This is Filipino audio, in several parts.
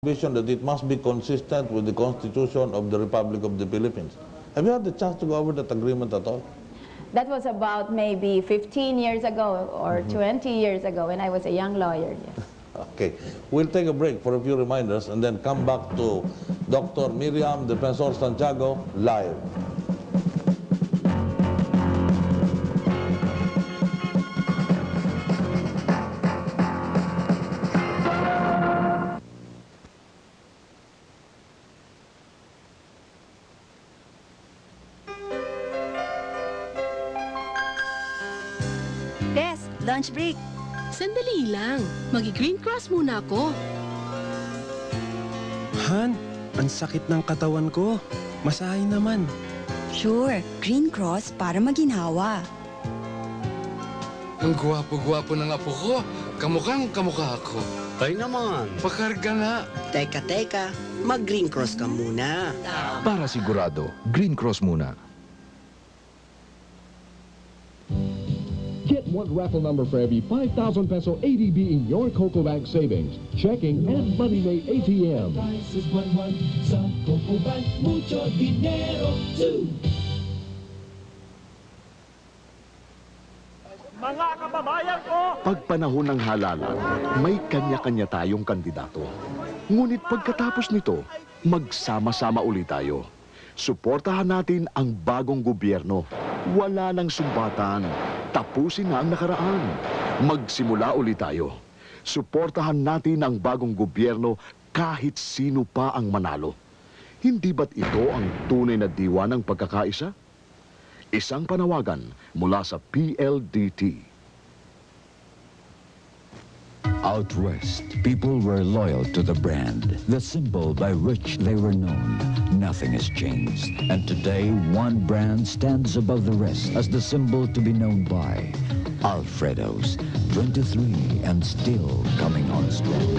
vision that it must be consistent with the Constitution of the Republic of the Philippines. Have you had the chance to go over that agreement at all? That was about maybe 15 years ago or 20 years ago when I was a young lawyer. Yes. Okay, we'll take a break for a few reminders and then come back to Dr. Miriam Defensor Santiago live. Des, lunch break. Sandali lang. Magi-Green Cross muna ako. Han, ang sakit ng katawan ko. Masahe naman. Sure, Green Cross para maginhawa. Ang gwapo-gwapo ng apo ko. Kamukhang kamukha ako. Ay naman. Pakarga nga. Teka, mag-Green Cross ka muna. Para sigurado, Green Cross muna. Get one raffle number for every 5,000 peso ADB in your Coco Bank savings, checking, and Money May ATM. Prices 1-1 sa Coco Bank, mucho dinero too. Mga kababayan ko! Pag panahon ng halalan, may kanya-kanya tayong kandidato. Ngunit pagkatapos nito, magsama-sama ulit tayo. Suportahan natin ang bagong gobyerno. Wala nang sumbatan. Tapusin na ang nakaraan. Magsimula ulit tayo. Suportahan natin ang bagong gobyerno kahit sino pa ang manalo. Hindi ba't ito ang tunay na diwa ng pagkakaisa? Isang panawagan mula sa PLDT. Out west, people were loyal to the brand, the symbol by which they were known. Nothing has changed. And today, one brand stands above the rest as the symbol to be known by. Alfredo's, 23 and still coming on strong.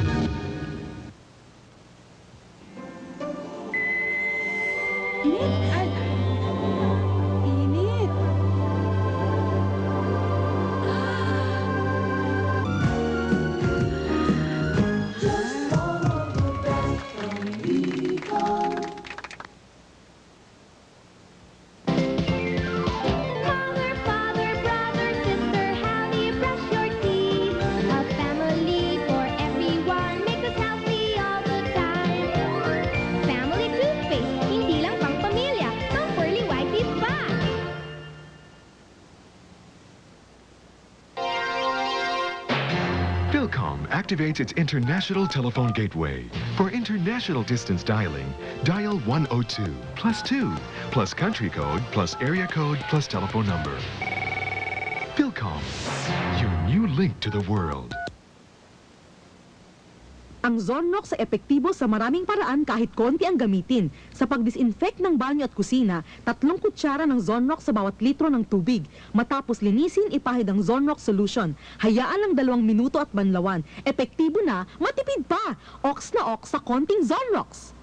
Philcom activates its international telephone gateway. For international distance dialing, dial 102 plus 2 plus country code plus area code plus telephone number. Philcom, your new link to the world. Ang Zonrox ay epektibo sa maraming paraan kahit konti ang gamitin. Sa pag-disinfect ng banyo at kusina, 3 kutsara ng Zonrox sa bawat litro ng tubig. Matapos linisin, ipahid ang Zonrox solution. Hayaan lang 2 minuto at banlawan. Epektibo na, matipid pa. Ox na ox sa konting Zonrox.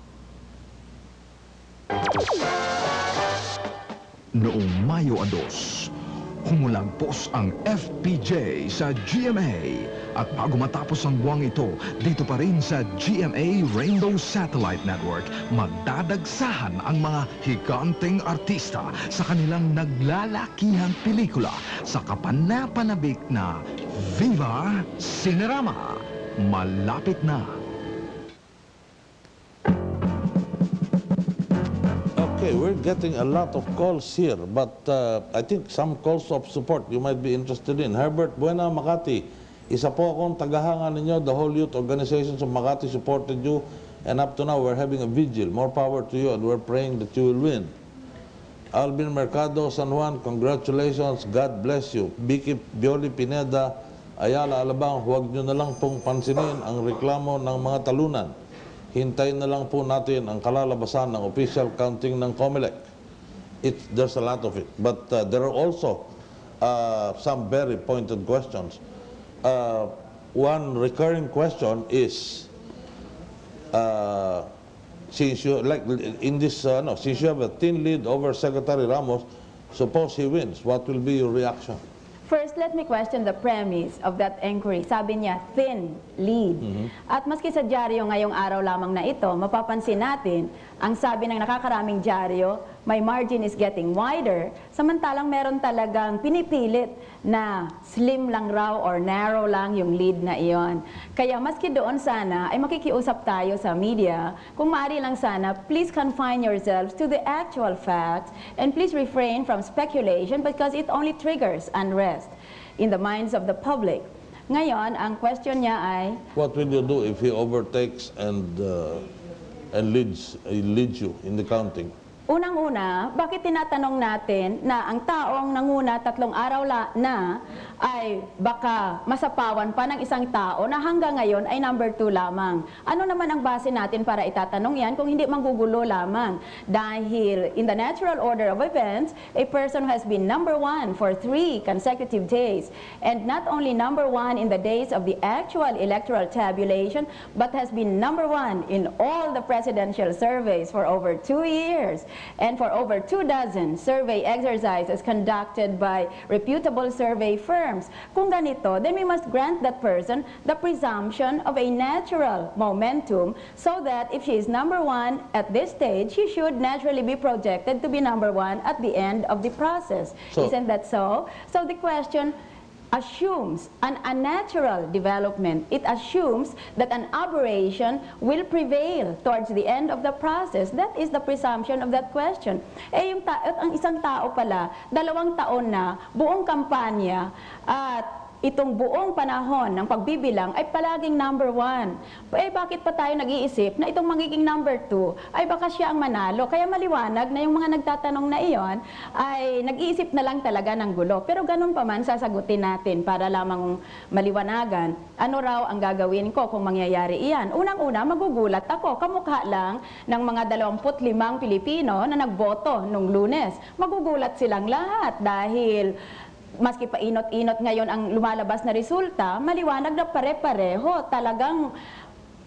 Noong Mayo 2, humulagpos ang FPJ sa GMA. At bago matapos ang buwang ito, dito pa rin sa GMA Rainbow Satellite Network, magdadagsahan ang mga higanteng artista sa kanilang naglalakihang pelikula sa kapanapanabik na Viva Cinerama. Malapit na. Okay, we're getting a lot of calls here, but I think some calls of support you might be interested in. Herbert Buena, Makati. Isa po akong tagahanga ninyo. The whole youth organizations of Makati supported you, and up to now we're having a vigil. More power to you, and we're praying that you will win. Alvin Mercado, San Juan, congratulations. God bless you. Vicky Bioli Pineda, Ayala, Alabang, huwag nyo na lang pong pansinin ang reklamo ng mga talunan. Hintayin na lang po natin ang kalalabasan ng official counting ng COMELEC. There's a lot of it. But there are also some very pointed questions. One recurring question is, since you since you have a thin lead over Secretary Ramos, suppose he wins, what will be your reaction? First, let me question the premise of that inquiry. Sabi niya, thin lead. At maski sa dyaryo ngayong araw lamang na ito, mapapansin natin, ang sabi ng nakakaraming dyaryo, my margin is getting wider, samantalang meron talagang pinipilit na slim lang raw or narrow lang yung lead na iyon. Kaya maski doon sana ay makikiusap tayo sa media, kung maaari lang sana, please confine yourselves to the actual facts and please refrain from speculation because it only triggers unrest in the minds of the public. Ngayon, ang question niya ay, What will you do if he overtakes and leads you in the counting? unang-una, bakit tinatanong natin na ang taong nanguna 3 araw na ay baka masapawan pa ng isang tao na hanggang ngayon ay number 2 lamang? Ano naman ang base natin para itatanong yan kung hindi manggugulo lamang? Dahil in the natural order of events, a person who has been number 1 for 3 consecutive days and not only number 1 in the days of the actual electoral tabulation but has been number 1 in all the presidential surveys for over 2 years. And for over 24 survey exercises conducted by reputable survey firms. Kung ganito, then we must grant that person the presumption of a natural momentum so that if she is number 1 at this stage, she should naturally be projected to be number 1 at the end of the process. Isn't that so? So the question assumes an unnatural development. It assumes that an aberration will prevail towards the end of the process. That is the presumption of that question. Eh, ang isang tao pala, 2 taon na, buong kampanya, at itong buong panahon ng pagbibilang ay palaging number 1. Eh, bakit pa tayo nag-iisip na itong magiging number 2 ay baka siya ang manalo? Kaya maliwanag na yung mga nagtatanong na iyon ay nag-iisip na lang talaga ng gulo. Pero ganun pa man, sasagutin natin para lamang maliwanagan. Ano raw ang gagawin ko kung mangyayari iyan? Unang-una, magugulat ako. Kamukha lang ng mga 25 Pilipino na nagboto nung Lunes. Magugulat silang lahat dahil maski pa inot-inot ngayon ang lumalabas na resulta, maliwanag na pare-pareho. Talagang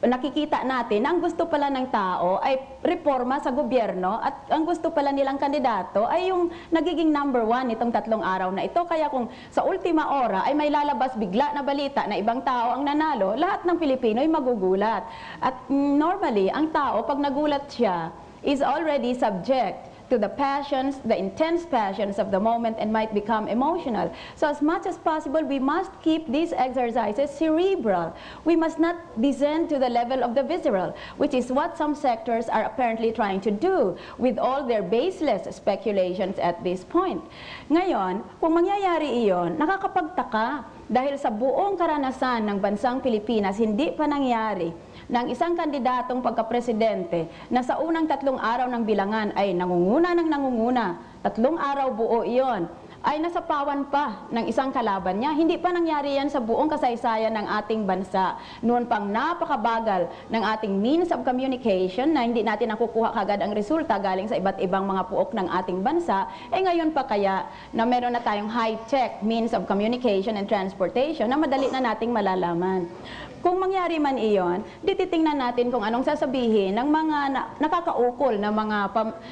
nakikita natin na ang gusto pala ng tao ay reforma sa gobyerno at ang gusto pala nilang kandidato ay yung nagiging number 1 itong 3 araw na ito. Kaya kung sa ultima ora ay may lalabas bigla na balita na ibang tao ang nanalo, lahat ng Pilipino ay magugulat. At normally, ang tao pag nagulat siya is already subject to the passions, the intense passions of the moment and might become emotional. So as much as possible, we must keep these exercises cerebral. We must not descend to the level of the visceral, which is what some sectors are apparently trying to do with all their baseless speculations at this point. Ngayon, kung mangyayari iyon, nakakapagtaka dahil sa buong karanasan ng bansang Pilipinas, hindi pa nangyari ng isang kandidatong pagkapresidente na sa unang 3 araw ng bilangan ay nangunguna, 3 araw buo iyon, ay nasapawan pa ng isang kalaban niya. Hindi pa nangyari yan sa buong kasaysayan ng ating bansa. Noon pang napakabagal ng ating means of communication na hindi natin nakukuha kagad ang resulta galing sa iba't ibang mga puok ng ating bansa, eh ngayon pa kaya na meron na tayong high-tech means of communication and transportation na madali na nating malalaman. Kung mangyari man iyon, titingnan natin kung anong sasabihin ng mga nakakaukol na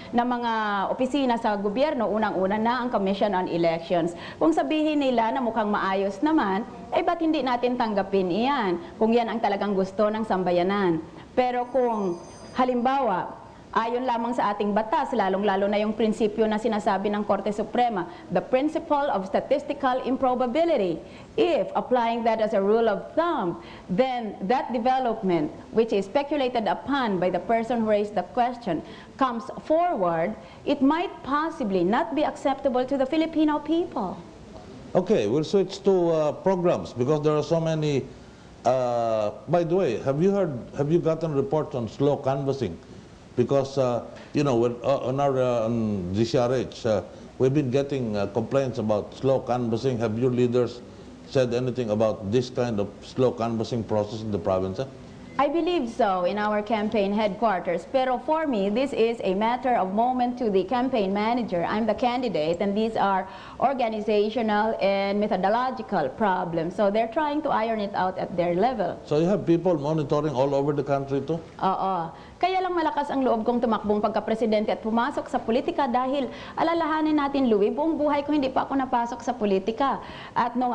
mga opisina sa gobyerno, unang-una na ang Commission on Elections. Kung sabihin nila na mukhang maayos naman, eh ba't hindi natin tanggapin iyan kung yan ang talagang gusto ng sambayanan? Pero kung halimbawa, ayon lamang sa ating batas, lalong-lalo na yung prinsipyo na sinasabi ng Korte Suprema, the principle of statistical improbability. If applying that as a rule of thumb, then that development, which is speculated upon by the person who raised the question, comes forward, it might possibly not be acceptable to the Filipino people. Okay, we'll switch to programs because there are so many. By the way, have you gotten reports on slow canvassing? Because, you know, on our DCRH, we've been getting complaints about slow canvassing. Have your leaders said anything about this kind of slow canvassing process in the province? I believe so in our campaign headquarters. Pero for me, this is a matter of moment to the campaign manager. I'm the candidate, and these are organizational and methodological problems. So they're trying to iron it out at their level. So you have people monitoring all over the country too? Oo. Kaya lang malakas ang loob kong tumakbong pagka-presidente at pumasok sa politika dahil alalahanin natin, Louie, buong buhay ko hindi pa ako napasok sa politika. At nung